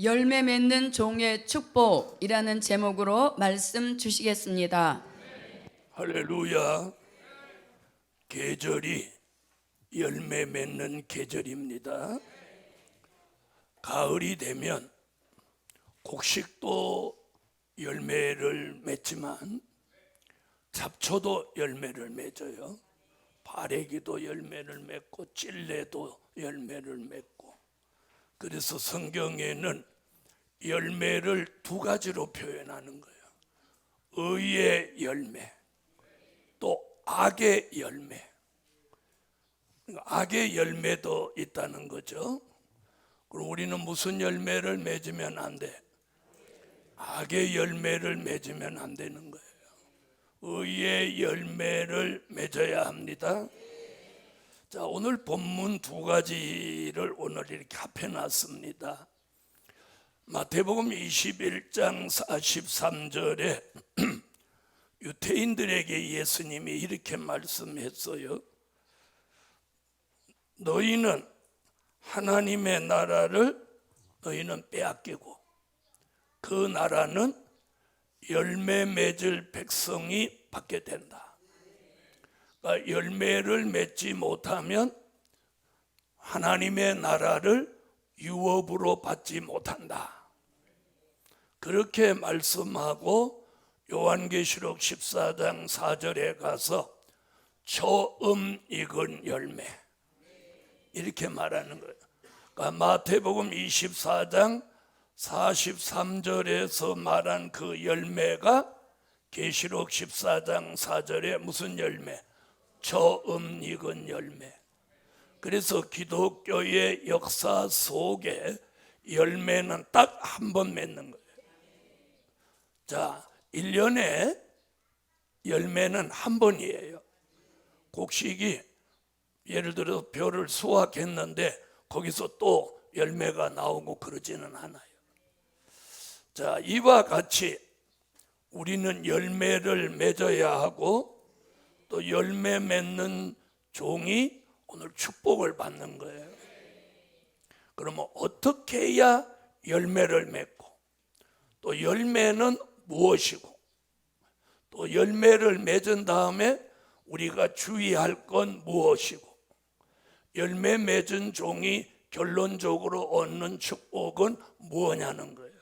열매 맺는 종의 축복이라는 제목으로 말씀 주시겠습니다. 할렐루야. 계절이 열매 맺는 계절입니다. 가을이 되면 곡식도 열매를 맺지만 잡초도 열매를 맺어요. 바래기도 열매를 맺고 찔레도 열매를 맺고. 그래서 성경에는 열매를 두 가지로 표현하는 거예요. 의의 열매, 또 악의 열매. 악의 열매도 있다는 거죠. 그럼 우리는 무슨 열매를 맺으면 안 돼? 악의 열매를 맺으면 안 되는 거예요. 의의 열매를 맺어야 합니다. 자, 오늘 본문 두 가지를 오늘 이렇게 합해놨습니다. 마태복음 21장 43절에 유대인들에게 예수님이 이렇게 말씀했어요. 너희는 하나님의 나라를 너희는 빼앗기고 그 나라는 열매 맺을 백성이 받게 된다. 그러니까 열매를 맺지 못하면 하나님의 나라를 유업으로 받지 못한다. 그렇게 말씀하고 요한계시록 14장 4절에 가서 처음 익은 열매 이렇게 말하는 거예요. 그러니까 마태복음 24장 43절에서 말한 그 열매가 계시록 14장 4절에 무슨 열매? 처음 익은 열매. 그래서 기독교의 역사 속에 열매는 딱 한 번 맺는 거예요. 자, 1년에 열매는 한 번이에요. 곡식이 예를 들어 벼를 수확했는데 거기서 또 열매가 나오고 그러지는 않아요. 자, 이와 같이 우리는 열매를 맺어야 하고 또 열매 맺는 종이 오늘 축복을 받는 거예요. 그러면 어떻게 해야 열매를 맺고 또 열매는 무엇이고 또 열매를 맺은 다음에 우리가 주의할 건 무엇이고 열매 맺은 종이 결론적으로 얻는 축복은 무엇냐는 거예요.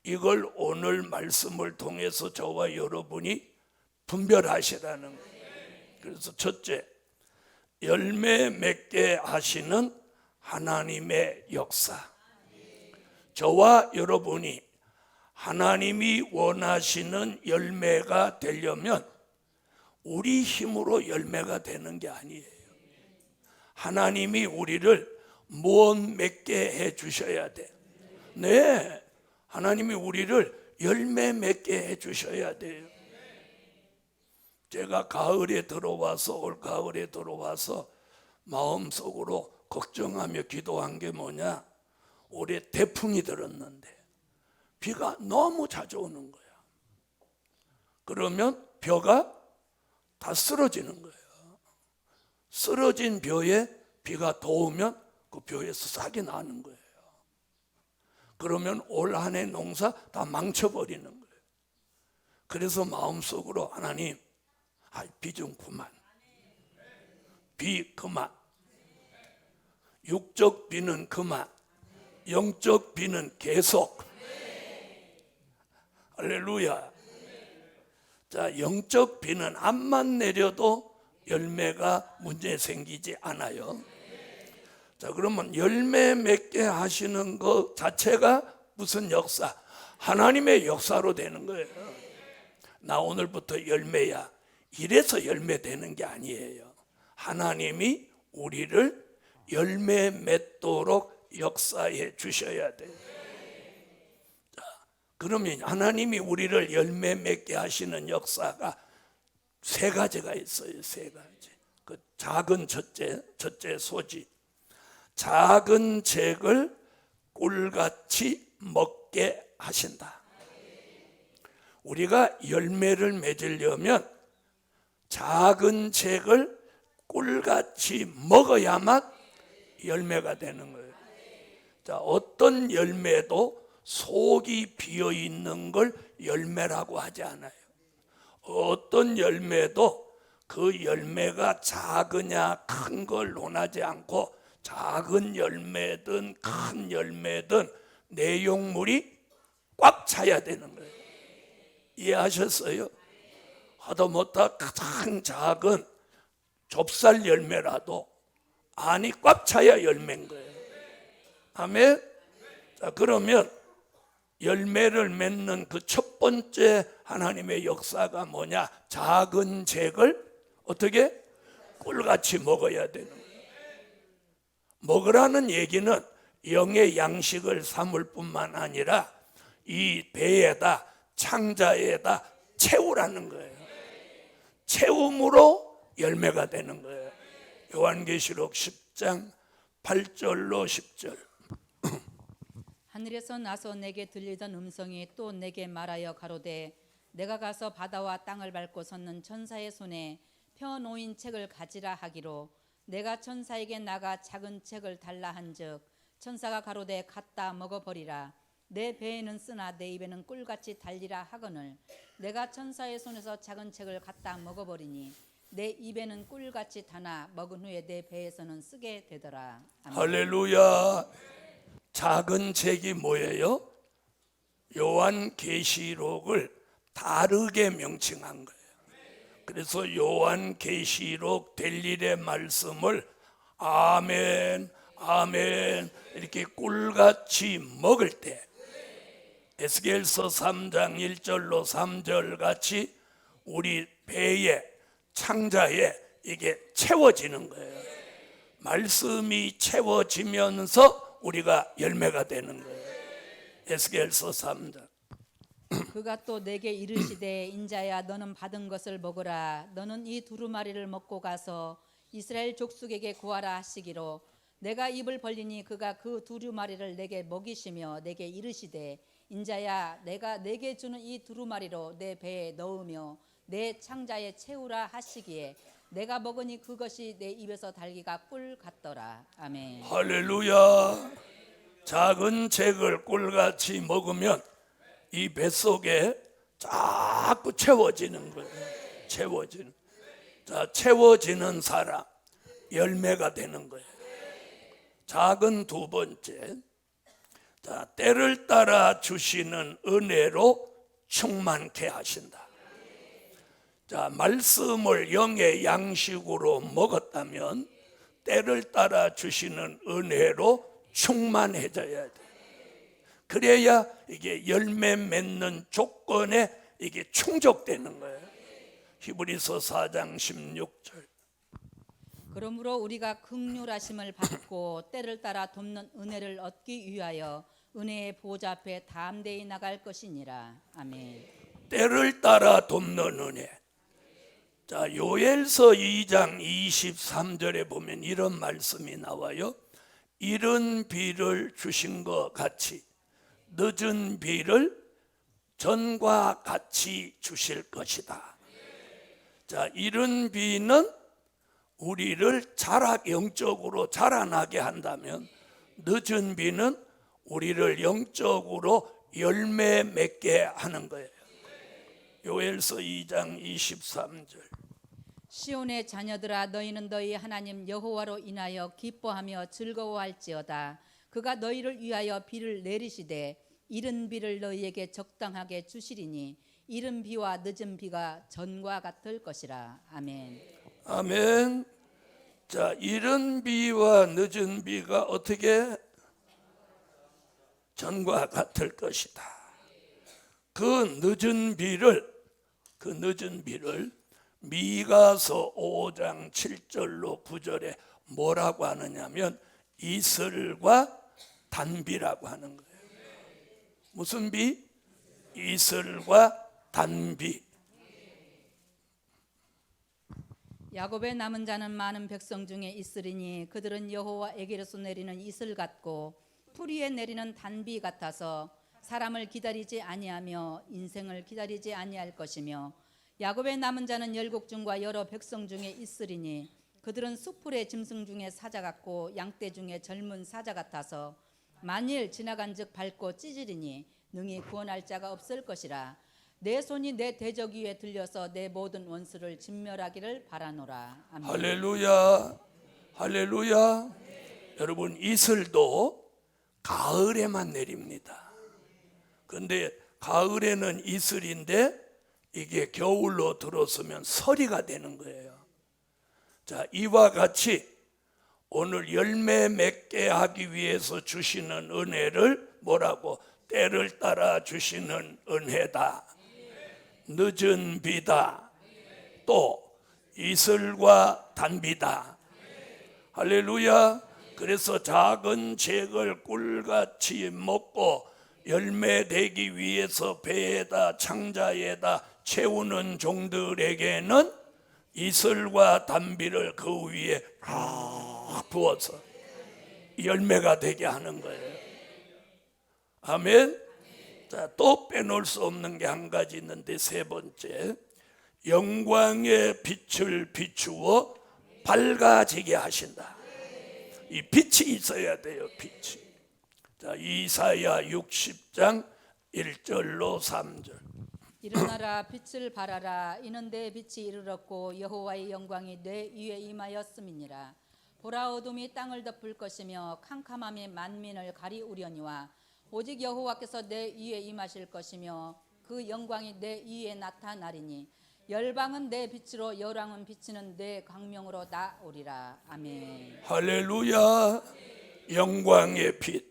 이걸 오늘 말씀을 통해서 저와 여러분이 분별하시라는 거예요. 그래서 첫째, 열매 맺게 하시는 하나님의 역사. 저와 여러분이 하나님이 원하시는 열매가 되려면 우리 힘으로 열매가 되는 게 아니에요. 하나님이 우리를 못 맺게 해 주셔야 돼. 네, 하나님이 우리를 열매 맺게 해 주셔야 돼요. 제가 올 가을에 들어와서 마음속으로 걱정하며 기도한 게 뭐냐? 올해 태풍이 들었는데 비가 너무 자주 오는 거야. 그러면 벼가 다 쓰러지는 거예요. 쓰러진 벼에 비가 더 오면 그 벼에서 싹이 나는 거예요. 그러면 올 한 해 농사 다 망쳐버리는 거예요. 그래서 마음속으로 하나님, 비 좀 그만. 비 그만. 육적 비는 그만. 영적 비는 계속. 할렐루야. 자, 영적 비는 암만 내려도 열매가 문제 생기지 않아요. 자, 그러면 열매 맺게 하시는 것 자체가 무슨 역사? 하나님의 역사로 되는 거예요. 나 오늘부터 열매야. 이래서 열매 되는 게 아니에요. 하나님이 우리를 열매 맺도록 역사해 주셔야 돼요. 자, 그러면 하나님이 우리를 열매 맺게 하시는 역사가 세 가지가 있어요. 세 가지. 그 작은 첫째 소지. 작은 잭을 꿀같이 먹게 하신다. 우리가 열매를 맺으려면 작은 잭을 꿀같이 먹어야만 열매가 되는 거예요. 자, 어떤 열매도 속이 비어 있는 걸 열매라고 하지 않아요. 어떤 열매도 그 열매가 작으냐 큰 걸 논하지 않고 작은 열매든 큰 열매든 내용물이 꽉 차야 되는 거예요. 이해하셨어요? 하다못해 가장 작은 좁쌀 열매라도 안이 꽉 차야 열매인 거예요. 아멘. 자, 그러면 열매를 맺는 그 첫 번째 하나님의 역사가 뭐냐? 작은 잭을 어떻게? 꿀같이 먹어야 되는 거예요. 먹으라는 얘기는 영의 양식을 삼을 뿐만 아니라 이 배에다 창자에다 채우라는 거예요. 채움으로 열매가 되는 거예요. 요한계시록 10장 8절로 10절. 하늘에서 나서 내게 들리던 음성이 또 내게 말하여 가로되 내가 가서 바다와 땅을 밟고 섰는 천사의 손에 펴 놓인 책을 가지라 하기로 내가 천사에게 나가 작은 책을 달라 한즉 천사가 가로되 갖다 먹어버리라 내 배에는 쓰나 내 입에는 꿀같이 달리라 하거늘 내가 천사의 손에서 작은 책을 갖다 먹어버리니 내 입에는 꿀같이 다나 먹은 후에 내 배에서는 쓰게 되더라. 아멘. 할렐루야. 작은 책이 뭐예요? 요한계시록을 다르게 명칭한 거예요. 그래서 요한계시록 될 일의 말씀을 아멘 아멘 이렇게 꿀같이 먹을 때 에스겔서 3장 1절로 3절 같이 우리 배에 창자에 이게 채워지는 거예요. 말씀이 채워지면서 우리가 열매가 되는 거예요. 에스겔서 3장. 그가 또 내게 이르시되 인자야 너는 받은 것을 먹으라 너는 이 두루마리를 먹고 가서 이스라엘 족속에게 구하라 하시기로 내가 입을 벌리니 그가 그 두루마리를 내게 먹이시며 내게 이르시되 인자야 내가 내게 주는 이 두루마리로 내 배에 넣으며 내 창자에 채우라 하시기에 내가 먹으니 그것이 내 입에서 달기가 꿀 같더라. 아멘. 할렐루야. 작은 책을 꿀같이 먹으면 이 뱃속에 자꾸 채워지는 거예요. 채워지는. 자, 채워지는 사람 열매가 되는 거예요. 작은 두 번째. 자, 때를 따라 주시는 은혜로 충만케 하신다. 자, 말씀을 영의 양식으로 먹었다면 때를 따라 주시는 은혜로 충만해져야 돼. 그래야 이게 열매 맺는 조건에 이게 충족되는 거예요. 히브리서 4장 16절. 그러므로 우리가 긍휼하심을 받고 때를 따라 돕는 은혜를 얻기 위하여 은혜의 보좌 앞에 담대히 나갈 것이니라. 아멘. 때를 따라 돕는 은혜. 자, 요엘서 2장 23절에 보면 이런 말씀이 나와요. 이른 비를 주신 것 같이 늦은 비를 전과 같이 주실 것이다. 자, 이른 비는 우리를 영적으로 자라나게 한다면 늦은 비는 우리를 영적으로 열매 맺게 하는 거예요. 요엘서 2장 23절. 시온의 자녀들아 너희는 너희 하나님 여호와로 인하여 기뻐하며 즐거워할지어다. 그가 너희를 위하여 비를 내리시되 이른 비를 너희에게 적당하게 주시리니 이른 비와 늦은 비가 전과 같을 것이라. 아멘. 아멘. 자, 이른 비와 늦은 비가 어떻게 전과 같을 것이다. 그 늦은 비를 미가서 5장 7절로 9절에 뭐라고 하느냐면 이슬과 단비라고 하는 거예요. 무슨 비? 이슬과 단비. 야곱의 남은 자는 많은 백성 중에 있으리니 그들은 여호와에게로서 내리는 이슬 같고 풀 위에 내리는 단비 같아서 사람을 기다리지 아니하며 인생을 기다리지 아니할 것이며 야곱의 남은 자는 열국 중과 여러 백성 중에 있으리니 그들은 숲풀의 짐승 중에 사자 같고 양떼 중에 젊은 사자 같아서 만일 지나간즉 밟고 찢으리니 능히 구원할 자가 없을 것이라. 내 손이 내 대적 위에 들려서 내 모든 원수를 진멸하기를 바라노라. 아멘. 할렐루야, 할렐루야. 여러분, 이슬도 가을에만 내립니다. 근데 가을에는 이슬인데 이게 겨울로 들어서면 서리가 되는 거예요. 자, 이와 같이 오늘 열매 맺게 하기 위해서 주시는 은혜를 뭐라고? 때를 따라 주시는 은혜다. 늦은 비다. 또 이슬과 단비다. 할렐루야. 그래서 작은 잭을 꿀같이 먹고 열매 되기 위해서 배에다 창자에다 채우는 종들에게는 이슬과 단비를 그 위에 부어서 열매가 되게 하는 거예요. 아멘. 자, 또 빼놓을 수 없는 게 한 가지 있는데, 세 번째, 영광의 빛을 비추어 밝아지게 하신다. 이 빛이 있어야 돼요. 빛이. 자, 이사야 60장 1절로 3절. 일어나라, 빛을 발하라. 이는 내 빛이 이르렀고 여호와의 영광이 내 위에 임하였음이니라. 보라, 어둠이 땅을 덮을 것이며 캄캄함이 만민을 가리우려니와 오직 여호와께서 내 위에 임하실 것이며 그 영광이 내 위에 나타나리니 열방은 내 빛으로 열왕은 비치는 내 광명으로 나오리라. 아멘. 할렐루야. 영광의 빛.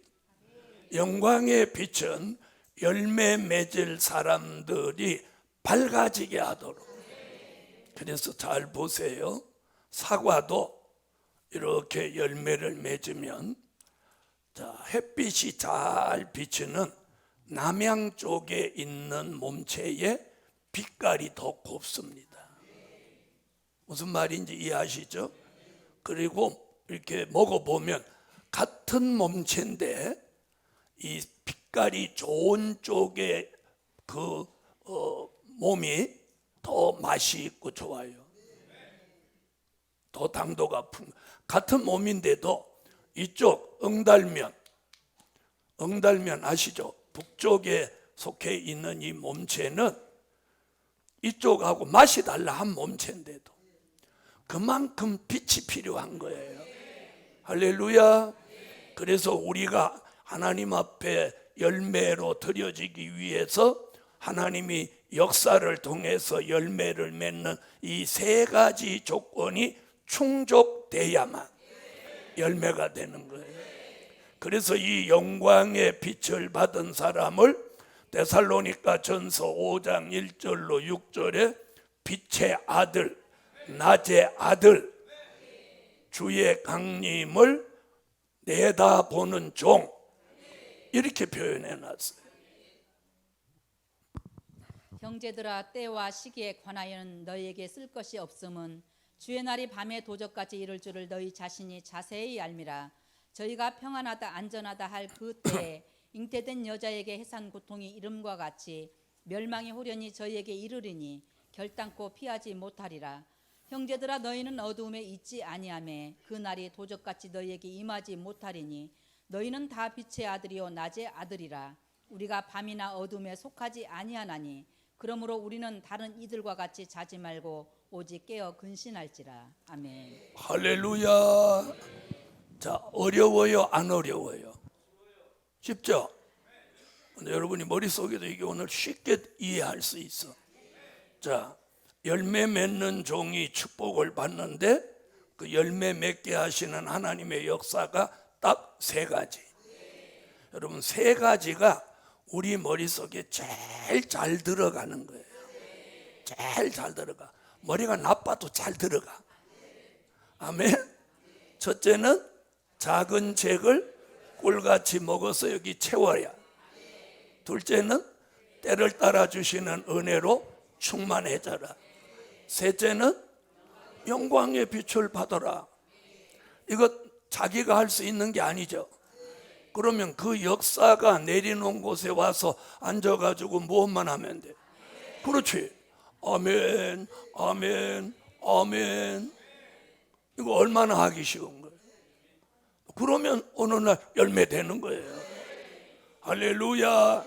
영광의 빛은 열매 맺을 사람들이 밝아지게 하도록. 그래서 잘 보세요. 사과도 이렇게 열매를 맺으면, 자, 햇빛이 잘 비치는 남양 쪽에 있는 몸체에 빛깔이 더 곱습니다. 무슨 말인지 이해하시죠? 그리고 이렇게 먹어보면 같은 몸체인데 이 빛깔이 좋은 쪽에 그 몸이 더 맛이 있고 좋아요. 더 당도가 높은. 같은 몸인데도 이쪽 응달면 아시죠? 북쪽에 속해 있는 이 몸체는 이쪽하고 맛이 달라 한 몸체인데도 그만큼 빛이 필요한 거예요. 할렐루야. 그래서 우리가 하나님 앞에 열매로 드려지기 위해서 하나님이 역사를 통해서 열매를 맺는 이 세 가지 조건이 충족돼야만 열매가 되는 거예요. 그래서 이 영광의 빛을 받은 사람을 데살로니가 전서 5장 1절로 6절에 빛의 아들, 낮의 아들, 주의 강림을 내다보는 종, 이렇게 표현해 놨어요. 형제들아, 때와 시기에 관하여는 너희에게 쓸 것이 없음은 주의 날이 밤에 도적같이 이를 줄을 너희 자신이 자세히 알미라. 저희가 평안하다 안전하다 할 그 때에 잉태된 여자에게 해산 고통이 이름과 같이 멸망이 호련히 저희에게 이르리니 결단코 피하지 못하리라. 형제들아, 너희는 어두움에 있지 아니하매 그 날이 도적같이 너희에게 임하지 못하리니 너희는 다 빛의 아들이요 낮의 아들이라. 우리가 밤이나 어둠에 속하지 아니하나니 그러므로 우리는 다른 이들과 같이 자지 말고 오직 깨어 근신할지라. 아멘. 할렐루야. 자, 어려워요, 안 어려워요? 쉽죠? 근데 여러분이 머릿속에도 이게 오늘 쉽게 이해할 수 있어. 자, 열매 맺는 종이 축복을 받는데 그 열매 맺게 하시는 하나님의 역사가 딱 세 가지. 여러분, 세 가지가 우리 머릿속에 제일 잘 들어가는 거예요. 제일 잘 들어가. 머리가 나빠도 잘 들어가. 아멘. 첫째는 작은 잭을 꿀같이 먹어서 여기 채워야. 둘째는 때를 따라 주시는 은혜로 충만해져라. 셋째는 영광의 빛을 받아라. 이거 자기가 할 수 있는 게 아니죠. 그러면 그 역사가 내리놓은 곳에 와서 앉아가지고 무엇만 하면 돼? 그렇지. 아멘, 아멘, 아멘. 이거 얼마나 하기 쉬운 거예요. 그러면 어느 날 열매 되는 거예요. 할렐루야,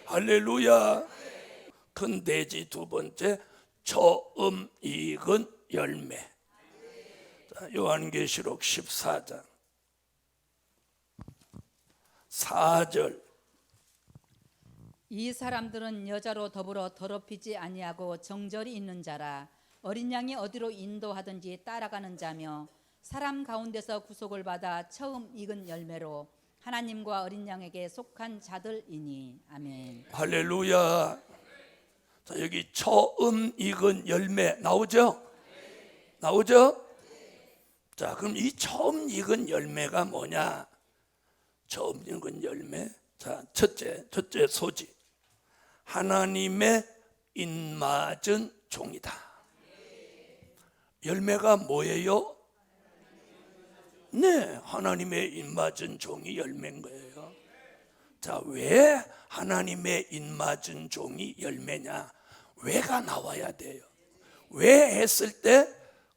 할렐루야. 큰 돼지 두 번째, 처음 익은 열매. 자, 요한계시록 14장 4절. 이 사람들은 여자로 더불어 더럽히지 아니하고 정절이 있는 자라. 어린 양이 어디로 인도하든지 따라가는 자며 사람 가운데서 구속을 받아 처음 익은 열매로 하나님과 어린 양에게 속한 자들이니. 아멘. 할렐루야. 자, 여기 처음 익은 열매 나오죠? 나오죠? 자, 그럼 이 처음 익은 열매가 뭐냐? 처음 익은 열매. 자, 첫째 소지. 하나님의 인맞은 종이다. 열매가 뭐예요? 네, 하나님의 인맞은 종이 열매인 거예요. 자, 왜 하나님의 인맞은 종이 열매냐? 왜가 나와야 돼요. 왜 했을 때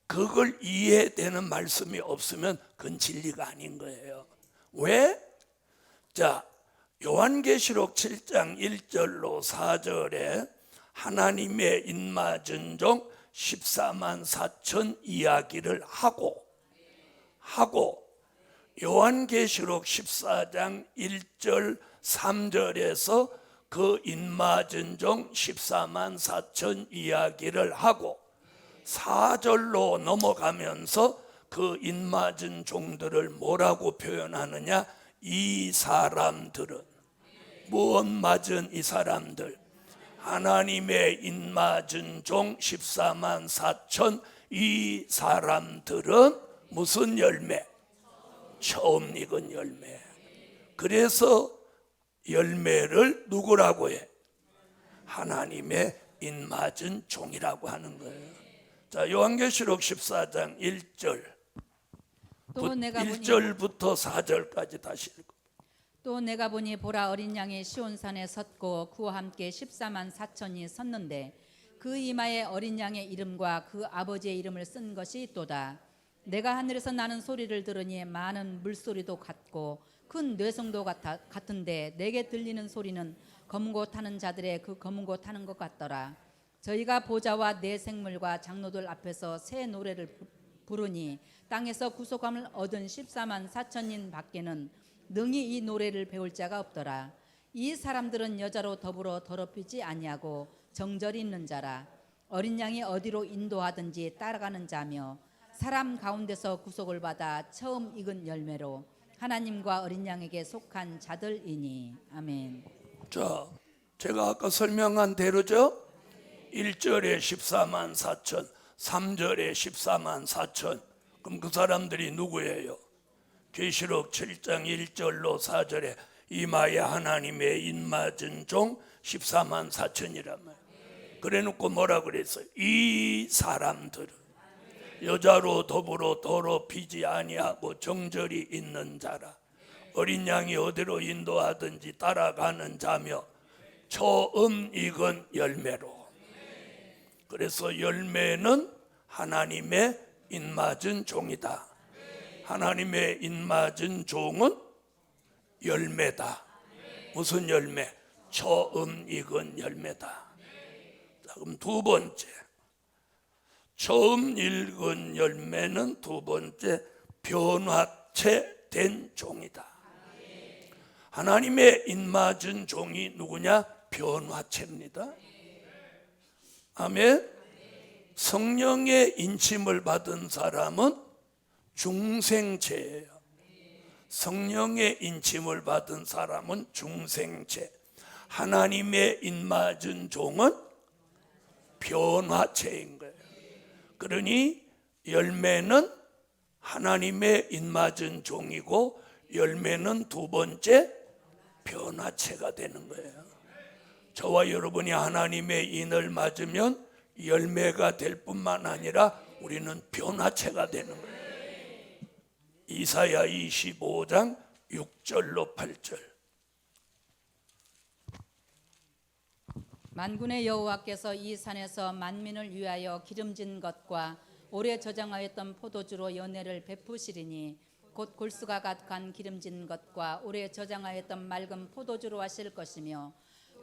그걸 이해되는 말씀이 없으면 그건 진리가 아닌 거예요. 왜? 자, 요한계시록 7장 1절로 4절에 하나님의 인맞은 종 14만 4천 이야기를 하고 요한계시록 14장 1절 3절에서 그 인맞은 종 14만 4천 이야기를 하고 4절로 넘어가면서 그 인맞은 종들을 뭐라고 표현하느냐? 이 사람들은 무엇 맞은 이 사람들? 하나님의 인맞은 종 14만 4천. 이 사람들은 무슨 열매? 처음 익은 열매. 그래서 열매를 누구라고 해? 하나님의 인맞은 종이라고 하는 거예요. 자, 요한계시록 14장 1절부터 4절까지 다시 읽어. 또 내가 보니 보라, 어린 양이 시온산에 섰고 그와 함께 14만 4천이 섰는데 그 이마에 어린 양의 이름과 그 아버지의 이름을 쓴 것이 있도다. 내가 하늘에서 나는 소리를 들으니 많은 물소리도 같고 큰 뇌성도 같은데 내게 들리는 소리는 검은 고 타는 자들의 그 검은 고 타는 것 같더라. 저희가 보좌와 네 생물과 장로들 앞에서 새 노래를 부르니 땅에서 구속함을 얻은 14만 4천인 밖에는 능히 이 노래를 배울 자가 없더라. 이 사람들은 여자로 더불어 더럽히지 아니하고 정절이 있는 자라. 어린 양이 어디로 인도하든지 따라가는 자며 사람 가운데서 구속을 받아 처음 익은 열매로 하나님과 어린 양에게 속한 자들이니. 아멘. 자, 제가 아까 설명한 대로죠. 1절에 14만 4천, 3절에 14만 4천. 그럼 그 사람들이 누구예요? 계시록 7장 1절로 4절에 이마에 하나님의 인맞은 종 14만 4천이란 말이에요. 그래놓고 뭐라 그랬어요? 이 사람들은 여자로 더불어 더럽히지 아니하고 정절이 있는 자라. 어린 양이 어디로 인도하든지 따라가는 자며 처음 익은 열매로. 그래서 열매는 하나님의 인맞은 종이다. 하나님의 인맞은 종은 열매다. 무슨 열매? 처음 익은 열매다. 자, 그럼 두 번째, 처음 익은 열매는 두 번째, 변화체 된 종이다. 하나님의 인맞은 종이 누구냐? 변화체입니다. 아멘. 성령의 인침을 받은 사람은 중생체예요. 성령의 인침을 받은 사람은 중생체. 하나님의 인맞은 종은 변화체인 거예요. 그러니 열매는 하나님의 인맞은 종이고 열매는 두 번째 변화체가 되는 거예요. 저와 여러분이 하나님의 인을 맞으면 열매가 될 뿐만 아니라 우리는 변화체가 되는 거예요. 이사야 25장 6절로 8절. 만군의 여호와께서 이 산에서 만민을 위하여 기름진 것과 오래 저장하였던 포도주로 연회를 베푸시리니 곧 골수가 가득한 기름진 것과 오래 저장하였던 맑은 포도주로 하실 것이며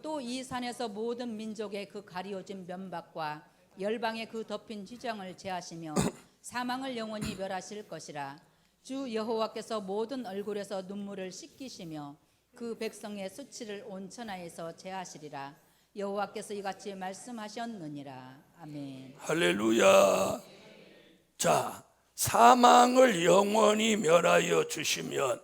또 이 산에서 모든 민족의 그 가리워진 면박과 열방의 그 덮인 휘장을 제하시며 사망을 영원히 멸하실 것이라. 주 여호와께서 모든 얼굴에서 눈물을 씻기시며 그 백성의 수치를 온 천하에서 제하시리라. 여호와께서 이같이 말씀하셨느니라. 아멘. 할렐루야. 자, 사망을 영원히 멸하여 주시면,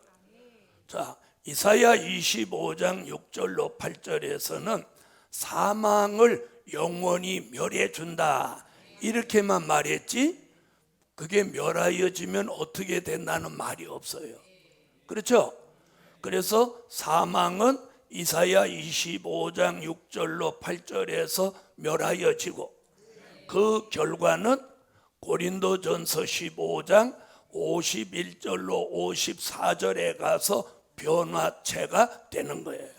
자, 이사야 25장 6절로 8절에서는 사망을 영원히 멸해 준다 이렇게만 말했지, 그게 멸하여지면 어떻게 된다는 말이 없어요. 그렇죠? 그래서 사망은 이사야 25장 6절로 8절에서 멸하여지고, 그 결과는 고린도전서 15장 51절로 54절에 가서 변화체가 되는 거예요.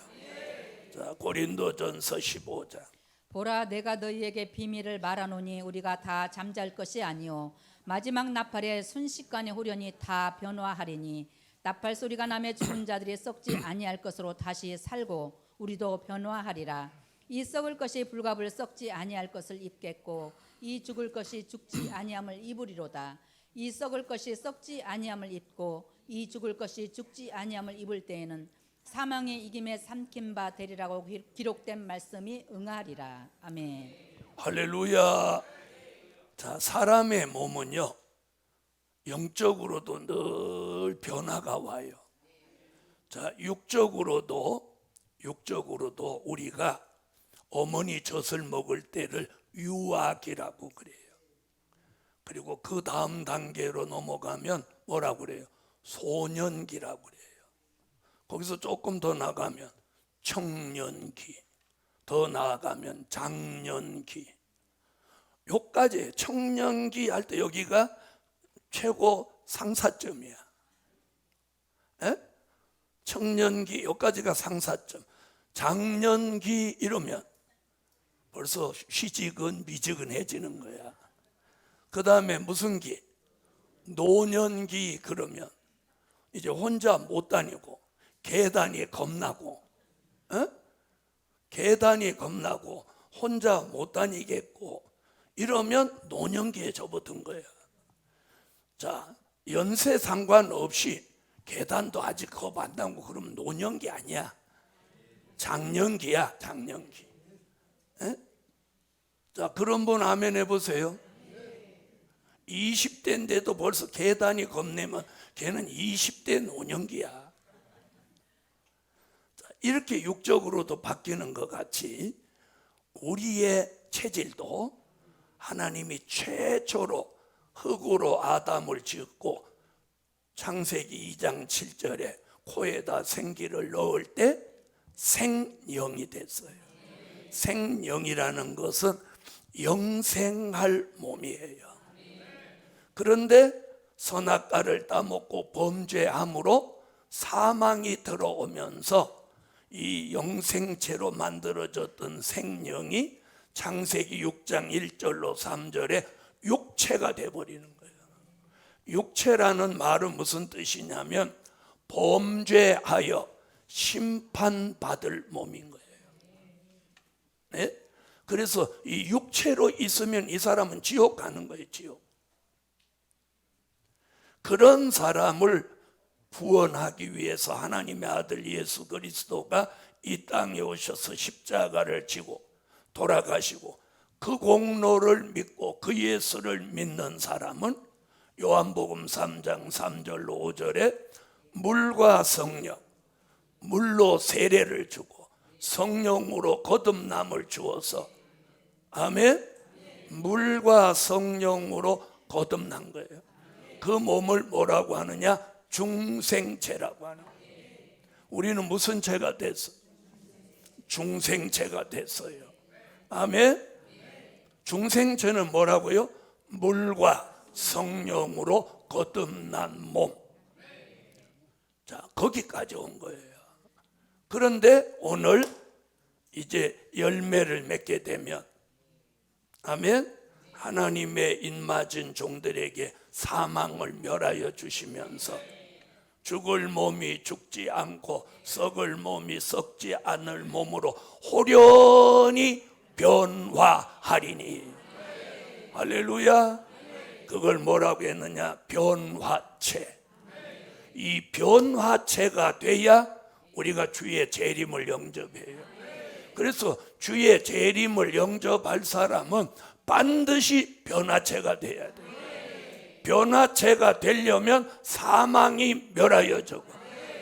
자, 고린도전서 15장. 보라, 내가 너희에게 비밀을 말하노니 우리가 다 잠잘 것이 아니요 마지막 나팔에 순식간에 후련히 다 변화하리니 나팔 소리가 나며 죽은 자들이 썩지 아니할 것으로 다시 살고 우리도 변화하리라. 이 썩을 것이 불갑을 썩지 아니할 것을 입겠고 이 죽을 것이 죽지 아니함을 입으리로다. 이 썩을 것이 썩지 아니함을 입고 이 죽을 것이 죽지 아니함을 입을 때에는 사망의 이김에 삼킨 바 되리라고 기록된 말씀이 응하리라. 아멘. 할렐루야. 자, 사람의 몸은요, 영적으로도 늘 변화가 와요. 자, 육적으로도 우리가 어머니 젖을 먹을 때를 유아기라고 그래요. 그리고 그 다음 단계로 넘어가면 뭐라고 그래요? 소년기라고 그래요. 거기서 조금 더 나가면 청년기, 더 나아가면 장년기. 요까지 청년기 할 때 여기가 최고 상사점이야. 에? 청년기 요까지가 상사점. 장년기 이러면 벌써 미지근해지는 거야. 그 다음에 무슨 기? 노년기. 그러면 이제 혼자 못 다니고 계단이 겁나고, 계단이 겁나고 혼자 못 다니겠고 이러면 노년기에 접어든 거예요. 자, 연세 상관없이 계단도 아직 겁 안 나고 그러면 노년기 아니야. 장년기야, 장년기. 자, 그런 분 아멘 해보세요. 20대인데도 벌써 계단이 겁내면 걔는 20대 노년기야. 자, 이렇게 육적으로도 바뀌는 것 같이 우리의 체질도 하나님이 최초로 흙으로 아담을 지었고 창세기 2장 7절에 코에다 생기를 넣을 때 생령이 됐어요. 생령이라는 것은 영생할 몸이에요. 그런데 선악과를 따먹고 범죄함으로 사망이 들어오면서 이 영생체로 만들어졌던 생령이 창세기 6장 1절로 3절에 육체가 돼버리는 거예요. 육체라는 말은 무슨 뜻이냐면 범죄하여 심판받을 몸인 거예요. 네? 그래서 이 육체로 있으면 이 사람은 지옥 가는 거예요. 지옥. 그런 사람을 구원하기 위해서 하나님의 아들 예수 그리스도가 이 땅에 오셔서 십자가를 지고 돌아가시고 그 공로를 믿고 그 예수를 믿는 사람은 요한복음 3장 3절로 5절에 물과 성령, 물로 세례를 주고 성령으로 거듭남을 주어서, 아멘, 물과 성령으로 거듭난 거예요. 그 몸을 뭐라고 하느냐? 중생체라고 하는 거예요. 우리는 무슨 체가 됐어? 중생체가 됐어요. 아멘. 중생체는 뭐라고요? 물과 성령으로 거듭난 몸. 자, 거기까지 온 거예요. 그런데 오늘 이제 열매를 맺게 되면, 아멘, 하나님의 입맞은 종들에게 사망을 멸하여 주시면서 죽을 몸이 죽지 않고 썩을 몸이 썩지 않을 몸으로 호련히 변화하리니. 할렐루야. 그걸 뭐라고 했느냐? 변화체. 이 변화체가 돼야 우리가 주의 재림을 영접해요. 그래서 주의 재림을 영접할 사람은 반드시 변화체가 돼야 돼요. 변화체가 되려면 사망이 멸하여지고,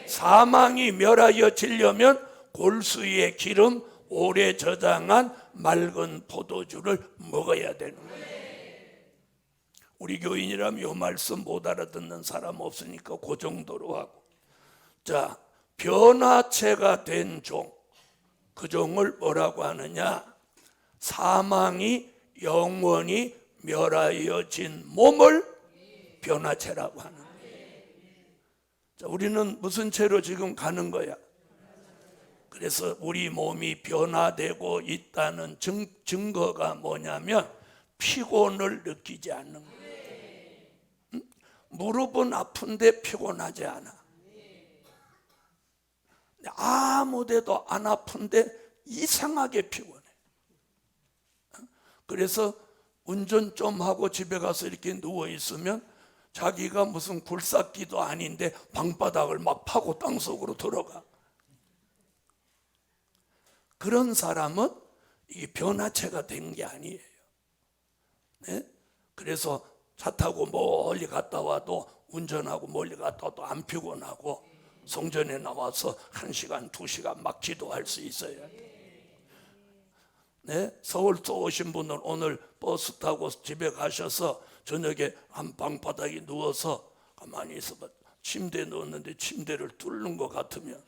사망이 멸하여지려면 골수의 기름, 오래 저장한 맑은 포도주를 먹어야 되는 거예요. 우리 교인이라면 이 말씀 못 알아듣는 사람 없으니까 그 정도로 하고. 자, 변화체가 된 종, 그 종을 뭐라고 하느냐? 사망이 영원히 멸하여진 몸을 변화체라고 하는 거예요. 자, 우리는 무슨 채로 지금 가는 거야? 그래서 우리 몸이 변화되고 있다는 증거가 뭐냐면 피곤을 느끼지 않는 거예요. 무릎은 아픈데 피곤하지 않아. 아무 데도 안 아픈데 이상하게 피곤해. 그래서 운전 좀 하고 집에 가서 이렇게 누워 있으면 자기가 무슨 굴삭기도 아닌데 방바닥을 막 파고 땅속으로 들어가. 그런 사람은 이 변화체가 된 게 아니에요. 네? 그래서 차 타고 멀리 갔다 와도, 운전하고 멀리 갔다 와도 안 피곤하고 성전에 나와서 1시간, 2시간 막 기도할 수 있어요. 네? 서울 또 오신 분은 오늘 버스 타고 집에 가셔서 저녁에 한 방바닥에 누워서 가만히 있어봐. 침대에 누웠는데 침대를 뚫는 것 같으면,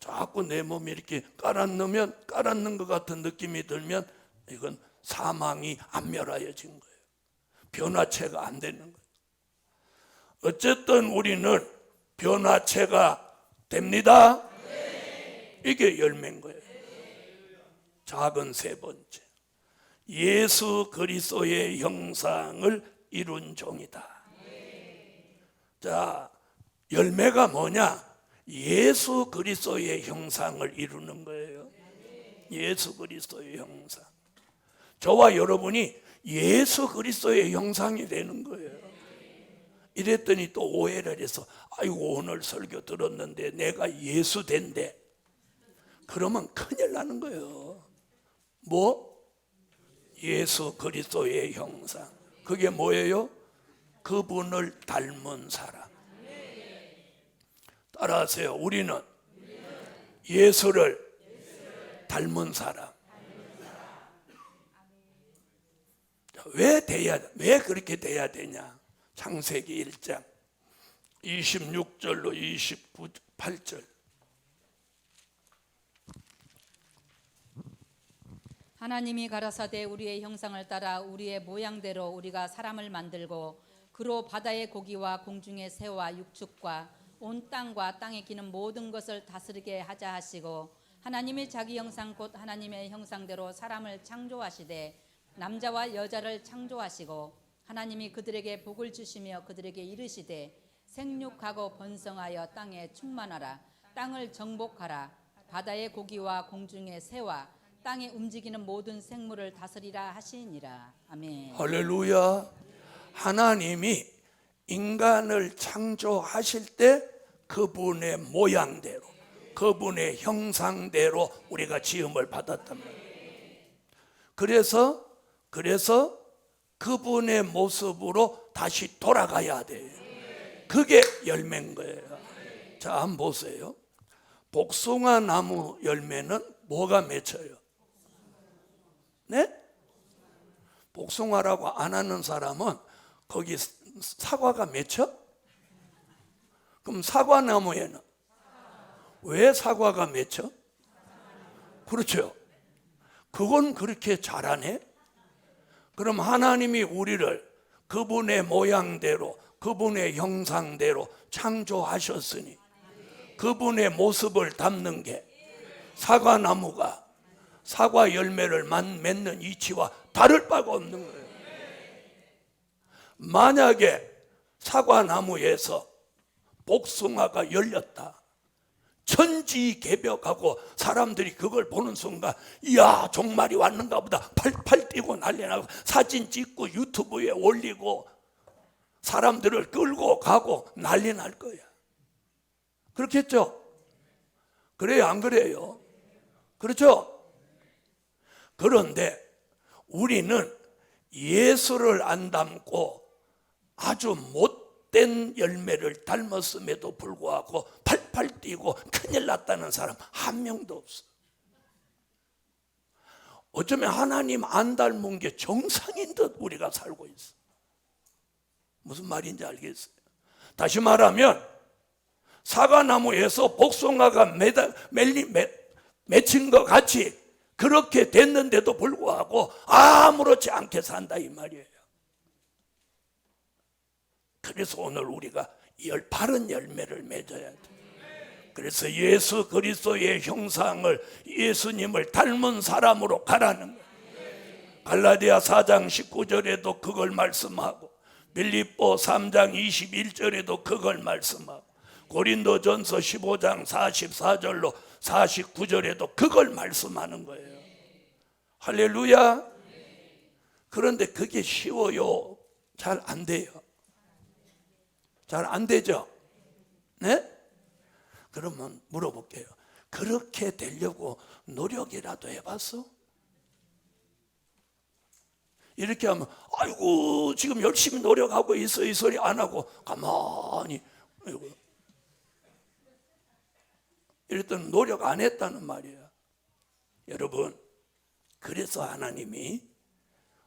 자꾸 내 몸이 이렇게 깔았는 것 같은 느낌이 들면 이건 사망이 안 멸하여진 거예요. 변화체가 안 되는 거예요. 어쨌든 우리는 변화체가 됩니다. 이게 열매인 거예요. 작은 세 번째, 예수 그리스도의 형상을 이룬 종이다. 자, 열매가 뭐냐? 예수 그리스도의 형상을 이루는 거예요. 예수 그리스도의 형상. 저와 여러분이 예수 그리스도의 형상이 되는 거예요. 이랬더니 또 오해를 해서, 아이고 오늘 설교 들었는데 내가 예수 된대. 그러면 큰일 나는 거예요. 뭐? 예수 그리스도의 형상. 그게 뭐예요? 그분을 닮은 사람. 따라하세요. 우리는 예수를 닮은 사람. 왜 그렇게 돼야 되냐? 창세기 1장 26절로 28절. 하나님이 가라사대 우리의 형상을 따라 우리의 모양대로 우리가 사람을 만들고 그로 바다의 고기와 공중의 새와 육축과 온 땅과 땅에 기는 모든 것을 다스리게 하자 하시고, 하나님이 자기 형상 곧 하나님의 형상대로 사람을 창조하시되 남자와 여자를 창조하시고, 하나님이 그들에게 복을 주시며 그들에게 이르시되 생육하고 번성하여 땅에 충만하라. 땅을 정복하라. 바다의 고기와 공중의 새와 땅에 움직이는 모든 생물을 다스리라 하시니라. 아멘. 할렐루야. 하나님이 인간을 창조하실 때 그분의 모양대로, 그분의 형상대로 우리가 지음을 받았단 말이에요. 그래서 그분의 모습으로 다시 돌아가야 돼요. 그게 열매인 거예요. 자, 한번 보세요. 복숭아 나무 열매는 뭐가 맺혀요? 네? 복숭아라고 안 하는 사람은 거기 사과가 맺혀? 그럼 사과나무에는 왜 사과가 맺혀? 그렇죠. 그건 그렇게 잘하네. 그럼 하나님이 우리를 그분의 모양대로, 그분의 형상대로 창조하셨으니 그분의 모습을 담는 게 사과나무가 사과 열매를 맺는 이치와 다를 바가 없는 거예요. 만약에 사과나무에서 복숭아가 열렸다. 천지개벽하고 사람들이 그걸 보는 순간 이야 종말이 왔는가 보다 팔팔 뛰고 난리 나고 사진 찍고 유튜브에 올리고 사람들을 끌고 가고 난리 날 거야. 그렇겠죠? 그래요 안 그래요? 그렇죠? 그런데 우리는 예수를 안 닮고 아주 못된 열매를 닮았음에도 불구하고 팔팔 뛰고 큰일 났다는 사람 한 명도 없어. 어쩌면 하나님 안 닮은 게 정상인 듯 우리가 살고 있어. 무슨 말인지 알겠어요? 다시 말하면 사과나무에서 복숭아가 맺힌 것 같이 그렇게 됐는데도 불구하고 아무렇지 않게 산다 이 말이에요. 그래서 오늘 우리가 바른 열매를 맺어야 돼. 그래서 예수 그리스도의 형상을 예수님을 닮은 사람으로 가라는 거예요. 갈라디아 4장 19절에도 그걸 말씀하고 빌립보 3장 21절에도 그걸 말씀하고 고린도전서 15장 44절로 49절에도 그걸 말씀하는 거예요. 할렐루야. 그런데 그게 쉬워요? 잘 안 돼요. 잘 안 되죠? 네? 그러면 물어볼게요. 그렇게 되려고 노력이라도 해봤어? 이렇게 하면 아이고 지금 열심히 노력하고 있어 이 소리 안 하고 가만히 아이고. 이랬더니 노력 안 했다는 말이야. 여러분 그래서 하나님이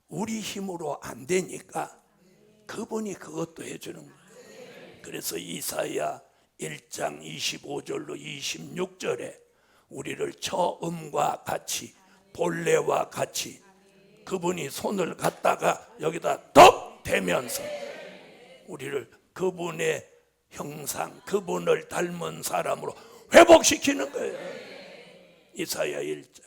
우리 힘으로 안 되니까 그분이 그것도 해주는 거예요. 그래서 이사야 1장 25절로 26절에 우리를 처음과 같이 본래와 같이 그분이 손을 갖다가 여기다 덕 대면서 우리를 그분의 형상, 그분을 닮은 사람으로 회복시키는 거예요. 이사야 1장.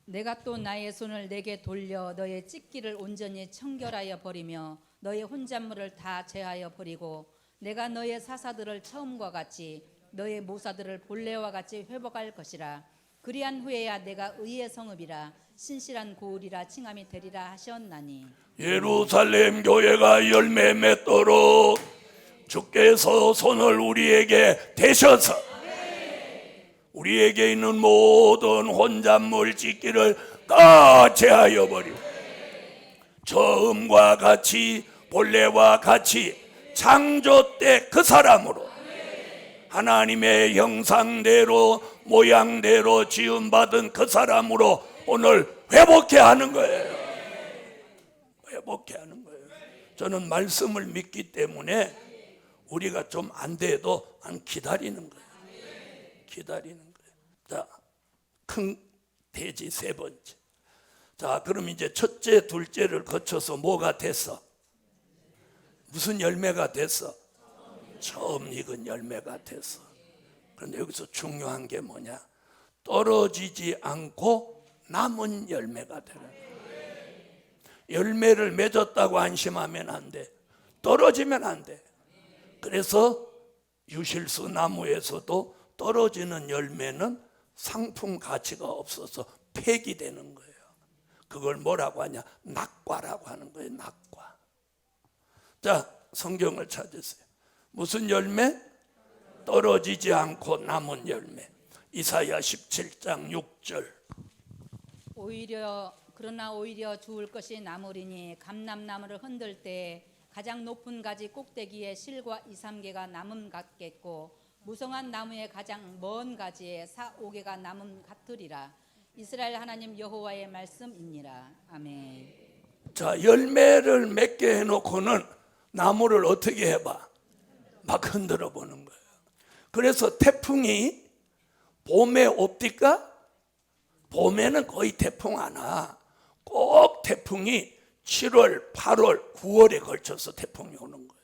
내가 또 나의 손을 내게 돌려 너의 찢기를 온전히 청결하여 버리며 너의 혼잣물을 다 제하여 버리고 내가 너의 사사들을 처음과 같이 너의 모사들을 본래와 같이 회복할 것이라. 그리한 후에야 내가 의의 성읍이라 신실한 고을이라 칭함이 되리라 하셨나니. 예루살렘 교회가 열매 맺도록 주께서 손을 우리에게 대셔서 우리에게 있는 모든 혼잣물 찢기를 다 제하여 버리고 처음과 같이 본래와 같이 창조 때 그 사람으로 하나님의 형상대로 모양대로 지음받은 그 사람으로 오늘 회복해 하는 거예요. 회복해 하는 거예요. 저는 말씀을 믿기 때문에 우리가 좀 안 돼도 기다리는 거예요. 기다리는 거예요. 자, 큰 돼지 세 번째. 자, 그럼 이제 첫째, 둘째를 거쳐서 뭐가 됐어? 무슨 열매가 됐어? 처음 익은 열매가 됐어. 그런데 여기서 중요한 게 뭐냐? 떨어지지 않고 남은 열매가 되는 거예요. 열매를 맺었다고 안심하면 안 돼. 떨어지면 안 돼. 그래서 유실수 나무에서도 떨어지는 열매는 상품 가치가 없어서 폐기되는 거예요. 그걸 뭐라고 하냐? 낙과라고 하는 거예요. 낙과. 자, 성경을 찾으세요. 무슨 열매? 떨어지지 않고 남은 열매. 이사야 17장 6절. 그러나 오히려 주울 것이 남으리니 감람나무를 흔들 때 가장 높은 가지 꼭대기에 실과 2-3개가 남음 같겠고 무성한 나무의 가장 먼 가지에 4-5개가 남음 같으리라. 이스라엘 하나님 여호와의 말씀이니라. 아멘. 자, 열매를 맺게 해놓고는 나무를 어떻게 해봐? 막 흔들어 보는 거예요. 그래서 태풍이 봄에 옵니까? 봄에는 거의 태풍 안 와. 꼭 태풍이 7월, 8월, 9월에 걸쳐서 태풍이 오는 거예요.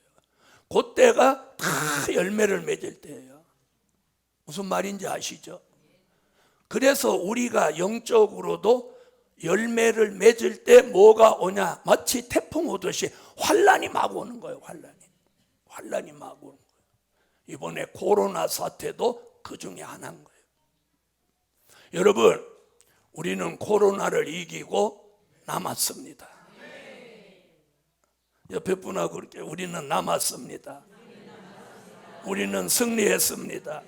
그때가 다 열매를 맺을 때예요. 무슨 말인지 아시죠? 그래서 우리가 영적으로도 열매를 맺을 때 뭐가 오냐? 마치 태풍 오듯이 환란이 막 오는 거예요. 환란이. 환란이 막 오는 거예요. 이번에 코로나 사태도 그 중에 하나인 거예요. 여러분, 우리는 코로나를 이기고 남았습니다. 옆에 분하고 그렇게 우리는 남았습니다. 우리는 승리했습니다.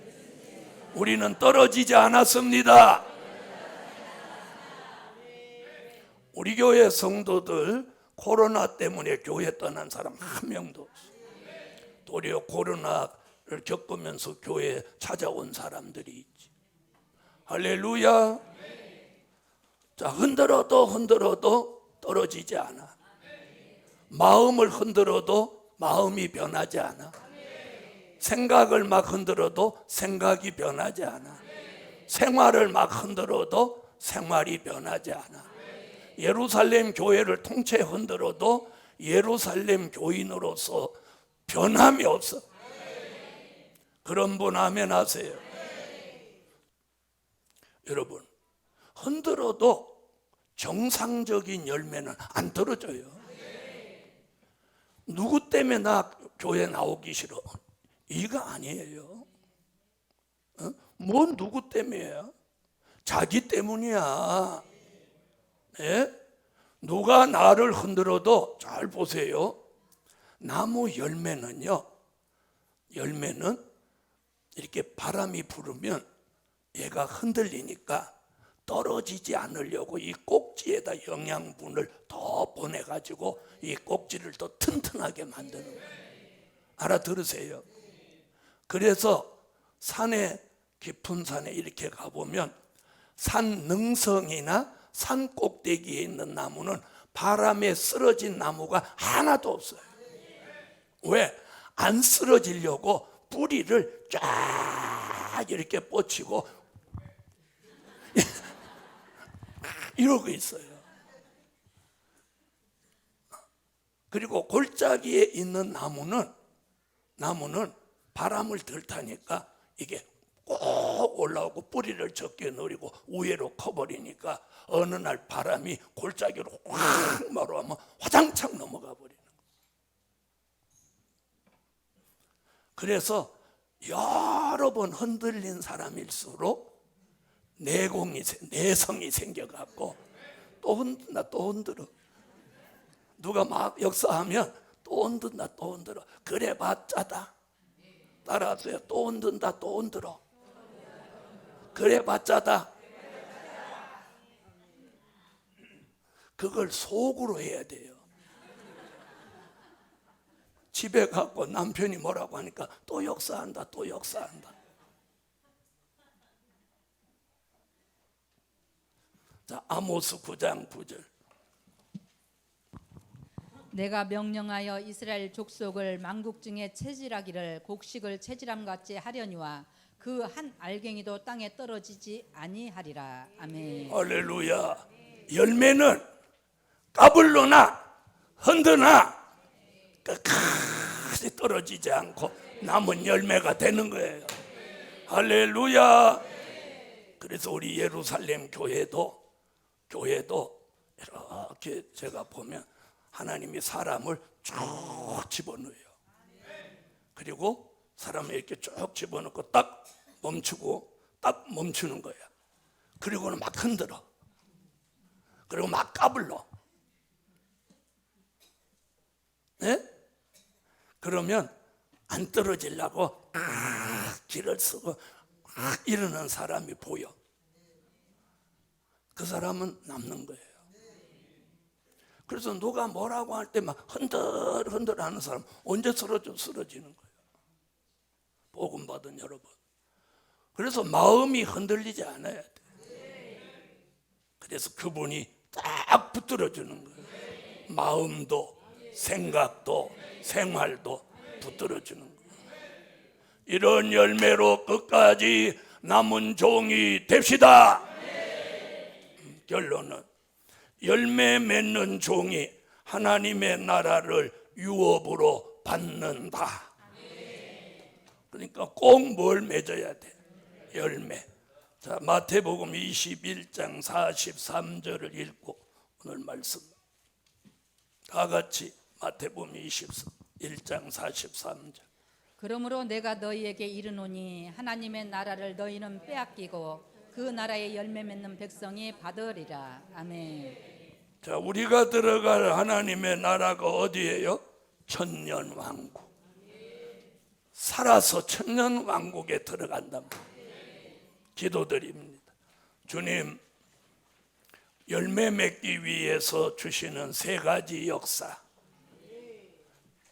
우리는 떨어지지 않았습니다. 우리 교회 성도들 코로나 때문에 교회 떠난 사람 한 명도 없어요. 도리어 코로나를 겪으면서 교회에 찾아온 사람들이 있지. 할렐루야. 자, 흔들어도 떨어지지 않아. 마음을 흔들어도 마음이 변하지 않아. 생각을 막 흔들어도 생각이 변하지 않아. 생활을 막 흔들어도 생활이 변하지 않아. 예루살렘 교회를 통째 흔들어도 예루살렘 교인으로서 변함이 없어. 그런 분 아멘 하세요. 여러분, 흔들어도 정상적인 열매는 안 떨어져요. 누구 때문에 나 교회 나오기 싫어? 이가 아니에요. 뭔 누구 때문이에요? 자기 때문이야. 예? 누가 나를 흔들어도 잘 보세요. 나무 열매는 이렇게 바람이 불으면 얘가 흔들리니까 떨어지지 않으려고 이 꼭지에다 영양분을 더 보내가지고 이 꼭지를 더 튼튼하게 만드는 거예요. 알아들으세요? 그래서 산에, 깊은 산에 이렇게 가보면 산 능성이나 산 꼭대기에 있는 나무는 바람에 쓰러진 나무가 하나도 없어요. 왜? 안 쓰러지려고 뿌리를 쫙 이렇게 뻗치고 이러고 있어요. 그리고 골짜기에 있는 나무는 바람을 덜 타니까 이게 꼭 올라오고 뿌리를 적게 노리고 우회로 커버리니까 어느 날 바람이 골짜기로 확 말아오면 화장창 넘어가 버리는 거예요. 그래서 여러 번 흔들린 사람일수록 내성이 생겨갖고 또 흔들어. 누가 막 역사하면 또 흔들어. 그래 봤자다. 따라하세요. 또 흔든다, 또 흔들어. 그래 봤자다. 그걸 속으로 해야 돼요. 집에 가고 남편이 뭐라고 하니까 또 역사한다. 자, 아모스 9장 9절. 내가 명령하여 이스라엘 족속을 만국 중에 체질하기를 곡식을 체질함같이 하려니와 그 한 알갱이도 땅에 떨어지지 아니하리라. 아멘. 할렐루야. 열매는 까불러나 흔드나 끝까지 떨어지지 않고 남은 열매가 되는 거예요. 할렐루야. 그래서 우리 예루살렘 교회도 이렇게 제가 보면 하나님이 사람을 쭉 집어넣어요. 그리고 사람을 이렇게 쭉 집어넣고 딱 멈추고 딱 멈추는 거야. 그리고는 막 흔들어. 그리고 막 까불러. 네? 그러면 안 떨어지려고 길을 쓰고 이러는 사람이 보여. 그 사람은 남는 거예요. 그래서 누가 뭐라고 할 때 막 흔들 하는 사람 언제 쓰러지는 거예요. 복음 받은 여러분. 그래서 마음이 흔들리지 않아야 돼. 그래서 그분이 딱 붙들어 주는 거예요. 마음도 생각도 생활도 붙들어 주는 거예요. 이런 열매로 끝까지 남은 종이 됩시다. 결론은 열매 맺는 종이 하나님의 나라를 유업으로 받는다. 그러니까 꼭 뭘 맺어야 돼? 열매. 자, 마태복음 21장 43절을 읽고 오늘 말씀 다 같이 마태복음 23 1장 43절. 그러므로 내가 너희에게 이르노니 하나님의 나라를 너희는 빼앗기고 그 나라의 열매 맺는 백성이 받으리라. 아멘. 자, 우리가 들어갈 하나님의 나라가 어디예요? 천년왕국. 살아서 천년왕국에 들어간단 말이에요. 기도드립니다. 주님, 열매 맺기 위해서 주시는 세 가지 역사,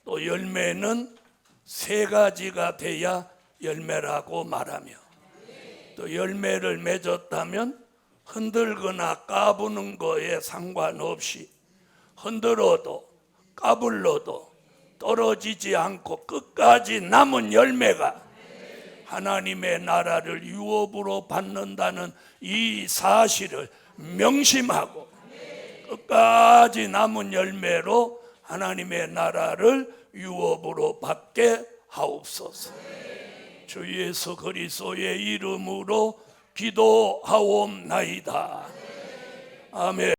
또 열매는 세 가지가 돼야 열매라고 말하며, 또 열매를 맺었다면 흔들거나 까부는 거에 상관없이 흔들어도 까불러도 떨어지지 않고 끝까지 남은 열매가 하나님의 나라를 유업으로 받는다는 이 사실을 명심하고 끝까지 남은 열매로 하나님의 나라를 유업으로 받게 하옵소서. 주 예수 그리스도의 이름으로 기도하옵나이다. 아멘.